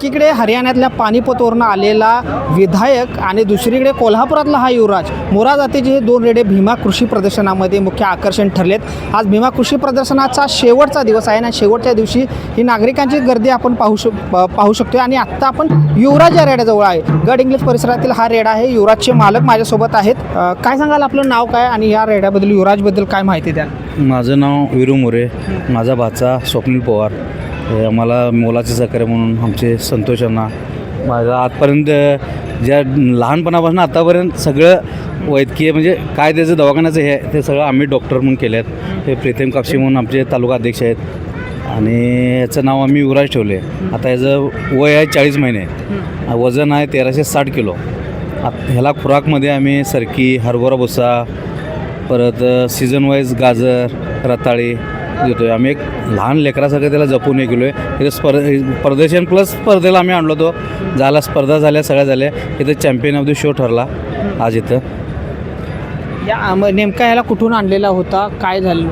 एकीकडे हरियाणातल्या पानिपतवरून आलेला विधायक आणि दुसरीकडे कोल्हापुरातला हा युवराज मोरा जातीचे हे दोन रेडे भीमा कृषी प्रदर्शनामध्ये मुख्य आकर्षण ठरलेत. आज भीमा कृषी प्रदर्शनाचा शेवटचा दिवस आहे आणि शेवटच्या दिवशी ही नागरिकांची गर्दी आपण पाहू शकतो. आणि आत्ता आपण युवराज या रेड्याजवळ आहे. गड इंग्लिश परिसरातील हा रेडा आहे. युवराजचे मालक माझ्यासोबत आहेत. काय सांगाल, आपलं नाव काय आणि या रेड्याबद्दल युवराजबद्दल काय माहिती द्या? माझं नाव वीरू मोरे, माझा भाचा स्वप्नील पवार. आम्हाला मोलाचे सहकार्य म्हणून आमचे संतोष अण्णा. माझा आजपर्यंत ज्या लहानपणापासून आतापर्यंत सगळं वैद्यकीय म्हणजे काय त्याचं दवाखान्याचं हे ते सगळं आम्ही डॉक्टर म्हणून केले आहेत. हे प्रीतम कापशी म्हणून आमचे तालुका अध्यक्ष आहेत आणि याचं नाव आम्ही युवराज ठेवले. आता याचं वय आहे 40 महिने, वजन आहे 1360 किलो. ह्याला खुराकमध्ये आम्ही सरकी, हरभरा भुसा, परत सीझन वाईज गाजर, रताळी देतो आहे. आम्ही एक लहान लेकरासारखं त्याला जपून हे केलो आहे. इथं प्रदर्शन प्लस स्पर्धेला आम्ही आणलो होतो. झाला, स्पर्धा झाल्या, सगळ्या झाल्या. इथं चॅम्पियन ऑफ द शो ठरला आज इथं. या नेमका याला कुठून आणलेला होता, काय झालं?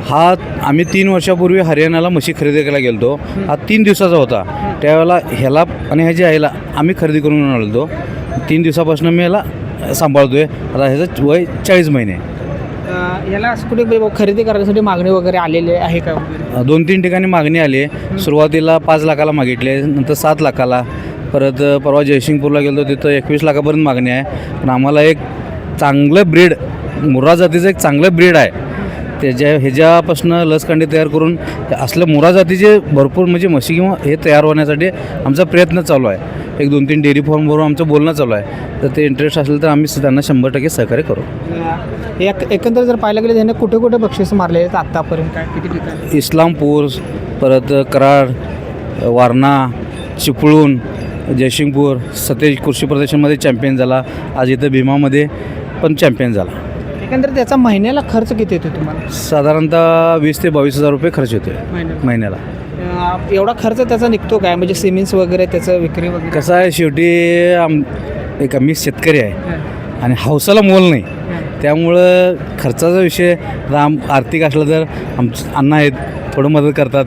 हा आम्ही 3 वर्षापूर्वी हरियाणाला म्हशी खरेदी करायला गेलो होतो. हा 3 दिवसाचा होता. त्यावेळेला ह्याला आणि ह्याच्या आईला आम्ही खरेदी करून आणलो होतो. 3 दिवसापासून मी ह्याला सांभाळतो आहे. आता ह्याचं वय 40 महिने. याला असं कुठे खरेदी करण्यासाठी मागणी वगैरे आलेली आहे का? 2-3 ठिकाणी मागणी आली आहे. सुरुवातीला 5 लाखाला मागितले, नंतर 7 लाखाला. परत परवा जयसिंगपूरला गेलो तिथं 21 लाखापर्यंत मागणी आहे. पण आम्हाला एक चांगलं ब्रीड, मुर्रा जातीचं एक चांगलं ब्रीड आहे. ह्याच्यापासून लसकांडी तयार करून असलं मुर्रा जातीचे भरपूर म्हणजे म्हशी किंवा हे तयार होण्यासाठी आमचा प्रयत्न चालू आहे. एक 2-3 डेअरी फार्मबरोबर आमचं बोलणं चालू आहे. तर ते इंटरेस्ट असेल तर आम्ही त्यांना 100% सहकार्य करू. एकंदर जर पाहायला गेलं त्याने कुठे कुठे बक्षीस मारले आहेत आत्तापर्यंत, काय किती ठिकाणी? इस्लामपूर, परत कराड, वारणा, चिपळूण, जयसिंगपूर, सतेज कृषी प्रदर्शनमध्ये चॅम्पियन झाला. आज इथं भीमामध्ये पण चॅम्पियन झाला. एकंदर त्याचा महिन्याला खर्च किती येतो तुम्हाला? साधारणतः 20,000 ते 22,000 रुपये खर्च येतो महिन्याला. एवढा खर्च त्याचा निघतो काय, म्हणजे सिमेंट्स वगैरे त्याचं विक्री वगैरे? कसं आहे, शेवटी एक आम्ही शेतकरी आहे आणि हौसाला मोल नाही. त्यामुळं खर्चाचा विषय आर्थिक असला तर आमचं अण्णा आहेत, थोडं मदत करतात.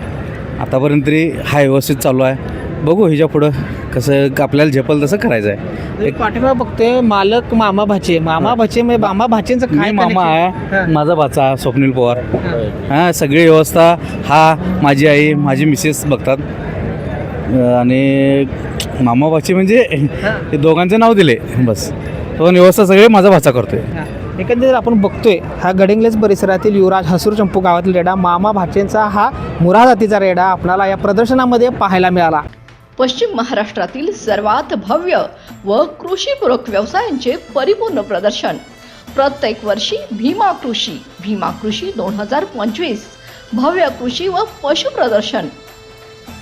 आतापर्यंत तरी हा व्यवस्थित चालू आहे. बघू ह्याच्या पुढं कसं आपल्याला झेपल तसं करायचं आहे. एक पाठिंबा बघते मालक मामा भाचे म्हणजे मामा भाचेंचं काय? मामा आहे, माझा भाचा स्वप्नील पवार. हां, सगळी व्यवस्था हा माझी आई, माझी मिसेस बघतात. आणि मामा भाचे म्हणजे हे दोघांचं नाव दिले बस. तो व्यवस्था सगळे माझा भाचा करतोय. एकंदरीत आपण बघतोय हा गडिंग्लज परिसरातील युवराज हसूर चंपू गावातील रेडा मामा भाचेंचा हा मुर्रा जातीचा रेडा आपल्याला या प्रदर्शनामध्ये पाहायला मिळाला. पश्चिम महाराष्ट्रातील सर्वात भव्य व कृषीपूरक व्यवसायांचे परिपूर्ण प्रदर्शन प्रत्येक वर्षी भीमा कृषी 2025 भव्य कृषी व पशु प्रदर्शन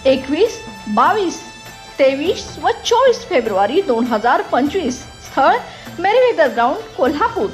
21, 22, 23 व 24 फेब्रुवारी 2025. स्थळ मेरीवेदर ग्राउंड, कोल्हापूर.